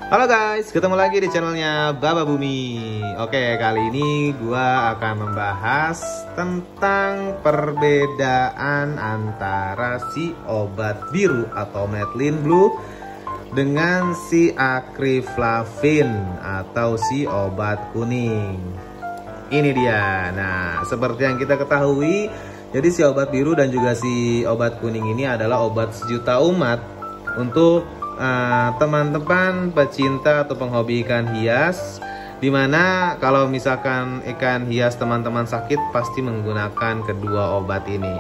Halo guys, ketemu lagi di channelnya Baba Bumi. Oke, kali ini gua akan membahas tentang perbedaan antara si obat biru atau Methylene Blue dengan si Acriflavin atau si obat kuning. Ini dia. Nah, seperti yang kita ketahui, jadi si obat biru dan juga si obat kuning ini adalah obat sejuta umat untuk teman-teman pecinta atau penghobi ikan hias, dimana kalau misalkan ikan hias teman-teman sakit pasti menggunakan kedua obat ini.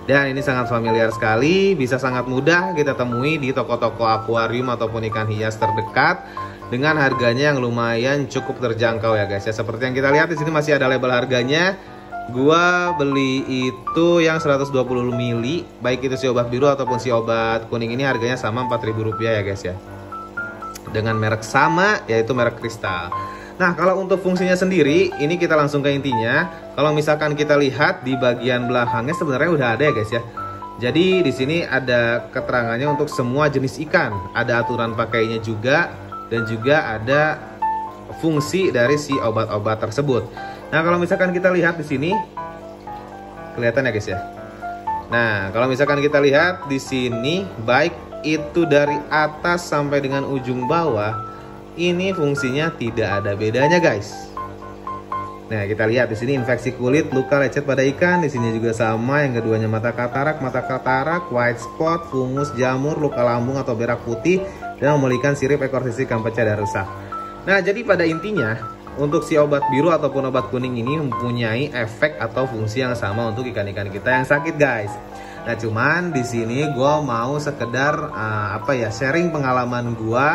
Dan ini sangat familiar sekali, bisa sangat mudah kita temui di toko-toko akuarium ataupun ikan hias terdekat dengan harganya yang lumayan cukup terjangkau ya guys ya. Seperti yang kita lihat di sini masih ada label harganya. Gua beli itu yang 120 ml, baik itu si obat biru ataupun si obat kuning ini harganya sama Rp4.000 ya guys ya. Dengan merek sama, yaitu merek Kristal. Nah, kalau untuk fungsinya sendiri, ini kita langsung ke intinya. Kalau misalkan kita lihat di bagian belakangnya sebenarnya udah ada ya guys ya. Jadi di sini ada keterangannya untuk semua jenis ikan, ada aturan pakainya juga, dan juga ada fungsi dari si obat-obat tersebut. Nah, kalau misalkan kita lihat di sini, kelihatan ya guys ya. Nah, kalau misalkan kita lihat di sini, baik itu dari atas sampai dengan ujung bawah, ini fungsinya tidak ada bedanya guys. Nah, kita lihat di sini infeksi kulit, luka lecet pada ikan, di sini juga sama. Yang keduanya mata katarak, white spot, fungus, jamur, luka lambung atau berak putih, dan memulihkan sirip ekor sisik yang pecah dan rusak. Nah, jadi pada intinya, untuk si obat biru ataupun obat kuning ini mempunyai efek atau fungsi yang sama untuk ikan-ikan kita yang sakit guys. Nah, cuman di sini gue mau sekedar sharing pengalaman gue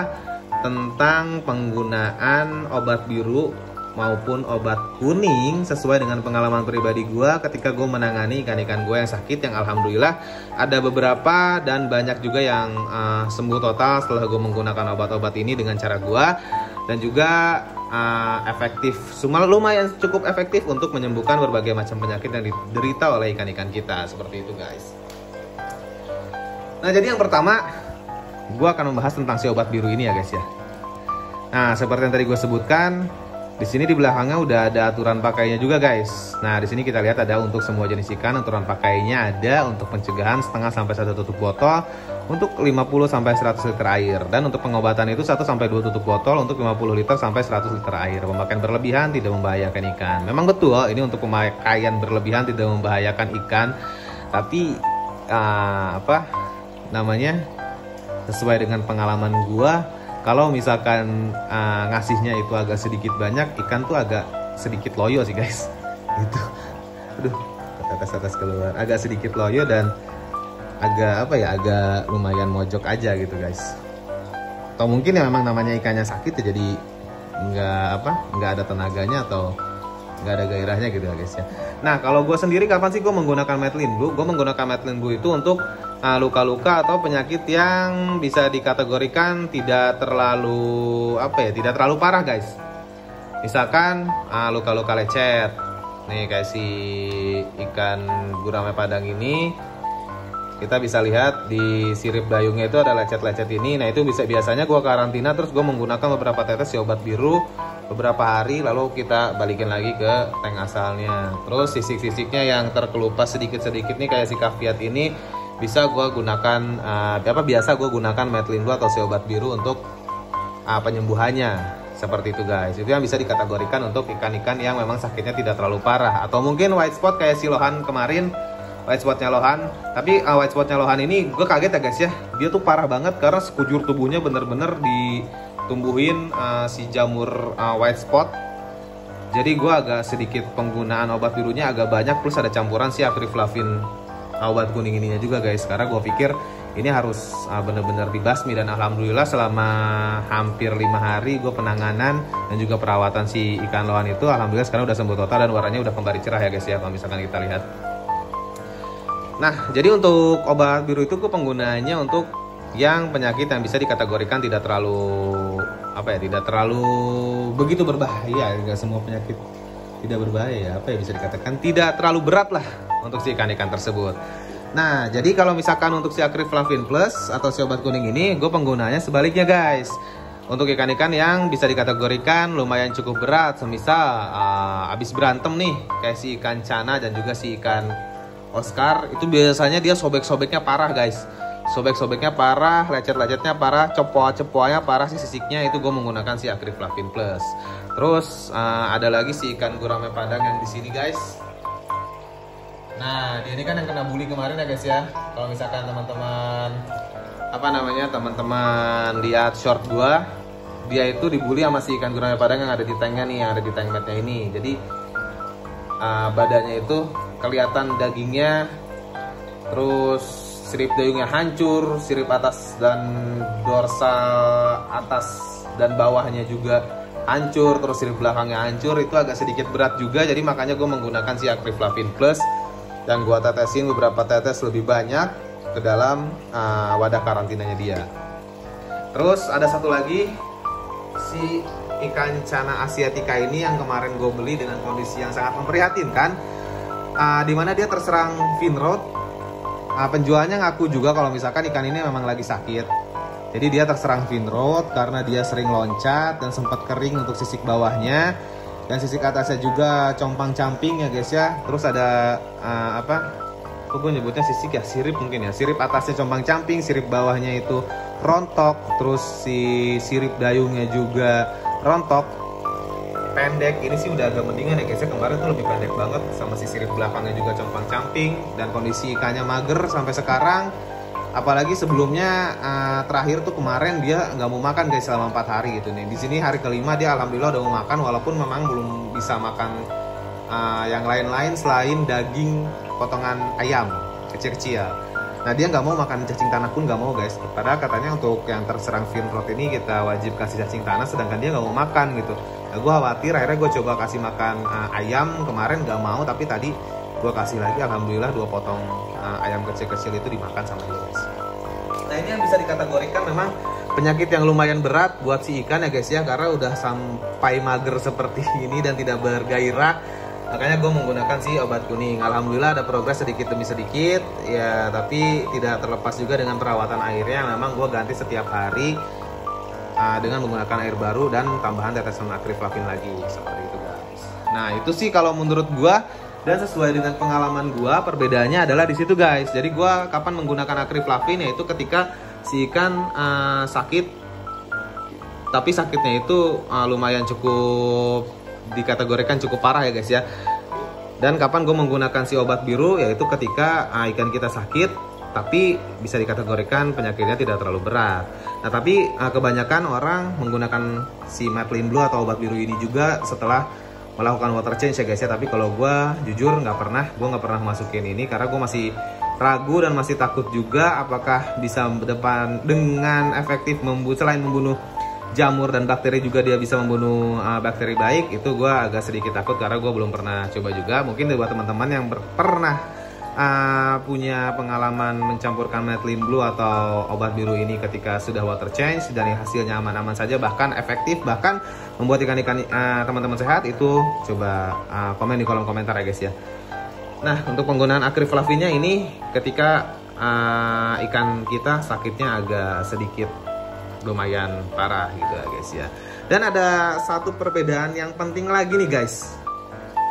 tentang penggunaan obat biru maupun obat kuning sesuai dengan pengalaman pribadi gue ketika gue menangani ikan-ikan gue yang sakit, yang alhamdulillah ada beberapa dan banyak juga yang sembuh total setelah gue menggunakan obat-obat ini dengan cara gue, dan juga efektif, lumayan cukup efektif untuk menyembuhkan berbagai macam penyakit yang diderita oleh ikan-ikan kita, seperti itu guys. Nah, jadi yang pertama gue akan membahas tentang si obat biru ini ya guys ya. Nah, seperti yang tadi gue sebutkan, di sini di belakangnya udah ada aturan pakainya juga guys. Nah, di sini kita lihat ada untuk semua jenis ikan, aturan pakainya ada untuk pencegahan setengah sampai 1 tutup botol untuk 50 sampai 100 liter air, dan untuk pengobatan itu 1 sampai 2 tutup botol untuk 50 liter sampai 100 liter air. Pemakaian berlebihan tidak membahayakan ikan. Memang betul, ini untuk pemakaian berlebihan tidak membahayakan ikan, tapi sesuai dengan pengalaman gua, kalau misalkan ngasihnya itu agak sedikit banyak, ikan tuh agak sedikit loyo sih guys. Gitu. Aduh, atas keluar. Agak sedikit loyo dan agak agak lumayan mojok aja gitu guys. Atau mungkin ya memang namanya ikannya sakit ya, jadi nggak ada tenaganya atau nggak ada gairahnya gitu ya guys ya. Nah, kalau gue sendiri kapan sih gue menggunakan Methylene Blue? Gue menggunakan Methylene Blue itu untuk luka-luka atau penyakit yang bisa dikategorikan tidak terlalu tidak terlalu parah guys. Misalkan luka-luka lecet. Nih kayak si ikan gurame padang ini, kita bisa lihat di sirip dayungnya itu ada lecet-lecet ini. Nah, itu biasanya gue karantina, terus gue menggunakan beberapa tetes si obat biru beberapa hari, lalu kita balikin lagi ke tank asalnya. Terus sisik-sisiknya yang terkelupas sedikit-sedikit nih kayak si kaviat ini, bisa gue gunakan biasa gue gunakan Methylene Blue atau si obat biru untuk penyembuhannya. Seperti itu guys. Itu yang bisa dikategorikan untuk ikan-ikan yang memang sakitnya tidak terlalu parah, atau mungkin white spot kayak si Lohan kemarin. White spotnya Lohan, tapi white spotnya Lohan ini gue kaget ya guys ya. Dia tuh parah banget karena sekujur tubuhnya bener-bener ditumbuhin si jamur white spot. Jadi gue agak sedikit penggunaan obat birunya agak banyak, plus ada campuran si Acriflavin obat kuning ininya juga guys. Karena gue pikir ini harus bener-bener dibasmi, dan alhamdulillah selama hampir 5 hari gue penanganan dan juga perawatan si ikan Lohan itu, alhamdulillah sekarang udah sembuh total dan warnanya udah kembali cerah ya guys ya, kalau misalkan kita lihat. Nah, jadi untuk obat biru itu penggunaannya untuk yang penyakit yang bisa dikategorikan tidak terlalu tidak terlalu begitu berbahaya. Enggak semua penyakit tidak berbahaya, bisa dikatakan tidak terlalu berat lah untuk si ikan-ikan tersebut. Nah, jadi kalau misalkan untuk si Acriflavin Plus atau si obat kuning ini, gue penggunaannya sebaliknya guys. Untuk ikan-ikan yang bisa dikategorikan lumayan cukup berat, semisal abis berantem nih, kayak si ikan cana dan juga si ikan Oscar, itu biasanya dia sobek-sobeknya parah guys. Sobek-sobeknya parah, lecet-lecetnya parah, cepoa-cepoanya parah, sisiknya itu gue menggunakan si Akriflavin Plus. Terus ada lagi si ikan gurame padang yang di sini guys. Nah, dia ini kan yang kena bully kemarin ya guys ya. Kalau misalkan teman-teman teman-teman lihat short gua, dia itu dibully sama si ikan gurame padang yang ada di tanknya nih, yang ada di tank matnya ini. Jadi badannya itu kelihatan dagingnya, terus sirip dayungnya hancur, sirip atas dan dorsal atas dan bawahnya juga hancur, terus sirip belakangnya hancur. Itu agak sedikit berat juga, jadi makanya gue menggunakan si Akriflavin Plus dan gue tetesin beberapa tetes lebih banyak ke dalam wadah karantinanya dia. Terus ada satu lagi si ikan cana asiatica ini yang kemarin gue beli dengan kondisi yang sangat memprihatinkan, dimana dia terserang fin rot. Penjualnya ngaku juga kalau misalkan ikan ini memang lagi sakit. Jadi dia terserang fin rot karena dia sering loncat dan sempat kering untuk sisik bawahnya, dan sisik atasnya juga compang-camping ya guys ya. Terus ada gue nyebutnya sisik ya, sirip mungkin ya. Sirip atasnya compang-camping, sirip bawahnya itu rontok, terus si sirip dayungnya juga rontok. Pendek, ini sih udah agak mendingan ya guys ya. Kemarin tuh lebih pendek banget, sama si sirip belakangnya juga compang-camping, dan kondisi ikannya mager sampai sekarang. Apalagi sebelumnya terakhir tuh kemarin dia nggak mau makan guys selama 4 hari gitu nih. Di sini hari kelima dia alhamdulillah udah mau makan, walaupun memang belum bisa makan yang lain-lain selain daging potongan ayam kecil-kecil. Nah dia nggak mau makan cacing tanah pun nggak mau guys. Padahal katanya untuk yang terserang fin rot ini kita wajib kasih cacing tanah, sedangkan dia nggak mau makan gitu. Nah, gue khawatir, akhirnya gue coba kasih makan ayam kemarin nggak mau, tapi tadi gue kasih lagi, alhamdulillah 2 potong ayam kecil-kecil itu dimakan sama dia guys. Nah ini yang bisa dikategorikan memang penyakit yang lumayan berat buat si ikan ya guys ya, karena udah sampai mager seperti ini dan tidak bergairah. Makanya gue menggunakan si obat kuning. Alhamdulillah ada progres sedikit demi sedikit ya, tapi tidak terlepas juga dengan perawatan airnya. Memang gue ganti setiap hari dengan menggunakan air baru dan tambahan tetesan Akriflavin lagi, seperti itu guys. Nah itu sih kalau menurut gue, dan sesuai dengan pengalaman gue, perbedaannya adalah di situ guys. Jadi gue kapan menggunakan Akriflavin, yaitu ketika si ikan sakit, tapi sakitnya itu lumayan cukup dikategorikan cukup parah ya guys ya. Dan kapan gue menggunakan si obat biru, yaitu ketika ikan kita sakit tapi bisa dikategorikan penyakitnya tidak terlalu berat. Nah tapi kebanyakan orang menggunakan si Methylene Blue atau obat biru ini juga setelah melakukan water change ya guys ya. Tapi kalau gue jujur gue nggak pernah masukin ini karena gue masih ragu dan masih takut juga apakah bisa depan dengan efektif selain membunuh jamur dan bakteri juga dia bisa membunuh bakteri baik. Itu gue agak sedikit takut karena gue belum pernah coba juga. Mungkin buat teman-teman yang pernah punya pengalaman mencampurkan Methylene Blue atau obat biru ini ketika sudah water change dan hasilnya aman-aman saja, bahkan efektif, bahkan membuat ikan-ikan teman-teman sehat, itu coba komen di kolom komentar ya guys ya. Nah untuk penggunaan Akriflavinnya ini ketika ikan kita sakitnya agak sedikit lumayan parah gitu ya guys ya. Dan ada satu perbedaan yang penting lagi nih guys,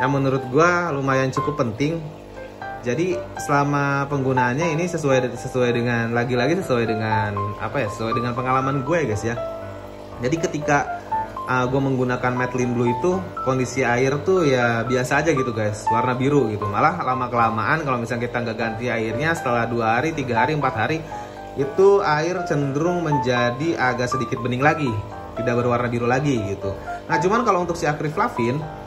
yang menurut gua lumayan cukup penting. Jadi selama penggunaannya ini sesuai dengan sesuai dengan pengalaman gue ya guys ya. Jadi ketika gue menggunakan Methylene Blue itu kondisi air tuh ya biasa aja gitu guys, warna biru gitu. Malah lama kelamaan kalau misalnya kita nggak ganti airnya setelah 2 hari, 3 hari, 4 hari, itu air cenderung menjadi agak sedikit bening lagi, tidak berwarna biru lagi gitu. Nah cuman kalau untuk si Akriflavin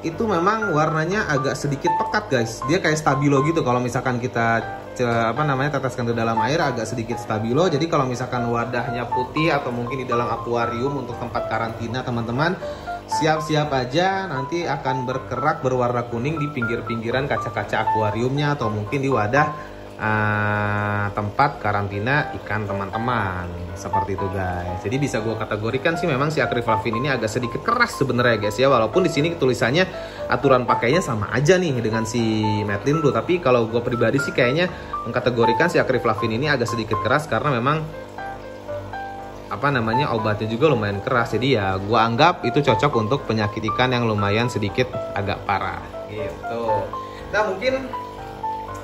itu memang warnanya agak sedikit pekat guys. Dia kayak stabilo gitu. Kalau misalkan kita teteskan ke dalam air agak sedikit stabilo. Jadi kalau misalkan wadahnya putih atau mungkin di dalam akuarium untuk tempat karantina teman-teman, siap-siap aja nanti akan berkerak berwarna kuning di pinggir-pinggiran kaca-kaca akuariumnya atau mungkin di wadah tempat karantina ikan teman-teman, seperti itu guys. Jadi bisa gue kategorikan sih memang si Akriflavin ini agak sedikit keras sebenarnya guys ya, walaupun di sini tulisannya aturan pakainya sama aja nih dengan si Methylene Blue. Tapi kalau gue pribadi sih kayaknya mengkategorikan si Akriflavin ini agak sedikit keras karena memang obatnya juga lumayan keras. Jadi ya gua anggap itu cocok untuk penyakit ikan yang lumayan sedikit agak parah gitu. Nah, mungkin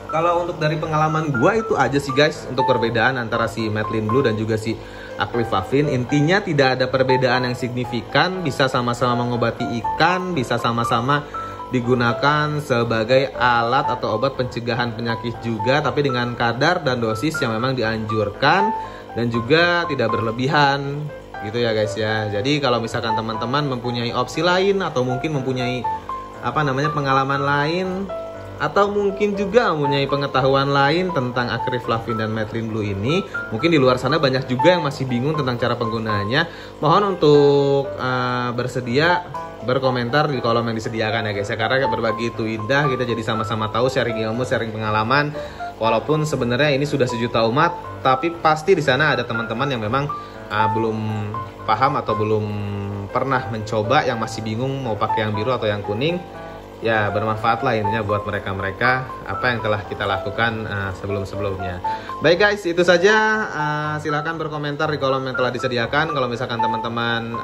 kalau untuk dari pengalaman gua itu aja sih guys untuk perbedaan antara si Methylene Blue dan juga si Aquaflavin. Intinya tidak ada perbedaan yang signifikan, bisa sama-sama mengobati ikan, bisa sama-sama digunakan sebagai alat atau obat pencegahan penyakit juga, tapi dengan kadar dan dosis yang memang dianjurkan dan juga tidak berlebihan gitu ya guys ya. Jadi kalau misalkan teman-teman mempunyai opsi lain atau mungkin mempunyai pengalaman lain atau mungkin juga mempunyai pengetahuan lain tentang Aquaflavin dan Methylene Blue ini, mungkin di luar sana banyak juga yang masih bingung tentang cara penggunaannya. Mohon untuk bersedia berkomentar di kolom yang disediakan ya guys ya, karena berbagi itu indah, kita jadi sama-sama tahu, sharing ilmu, sharing pengalaman. Walaupun sebenarnya ini sudah sejuta umat, tapi pasti di sana ada teman-teman yang memang belum paham atau belum pernah mencoba, yang masih bingung mau pakai yang biru atau yang kuning. Ya bermanfaat lah intinya buat mereka-mereka apa yang telah kita lakukan sebelum-sebelumnya. Baik guys, itu saja. Silahkan berkomentar di kolom yang telah disediakan. Kalau misalkan teman-teman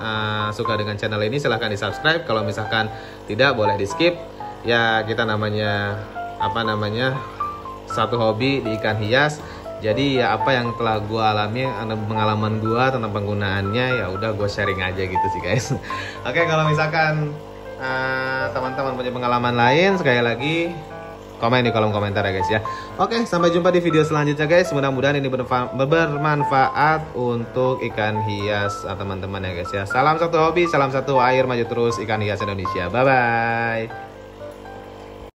suka dengan channel ini, silahkan di subscribe. Kalau misalkan tidak, boleh di skip. Ya kita satu hobi di ikan hias. Jadi ya apa yang telah gue alami, pengalaman gue tentang penggunaannya, ya udah gue sharing aja gitu sih guys. Oke, kalau misalkan teman-teman punya pengalaman lain, sekali lagi komen di kolom komentar ya guys ya. Oke, sampai jumpa di video selanjutnya guys. Mudah-mudahan ini bermanfaat untuk ikan hias teman-teman ya guys ya. Salam satu hobi, salam satu air, maju terus ikan hias Indonesia. Bye bye.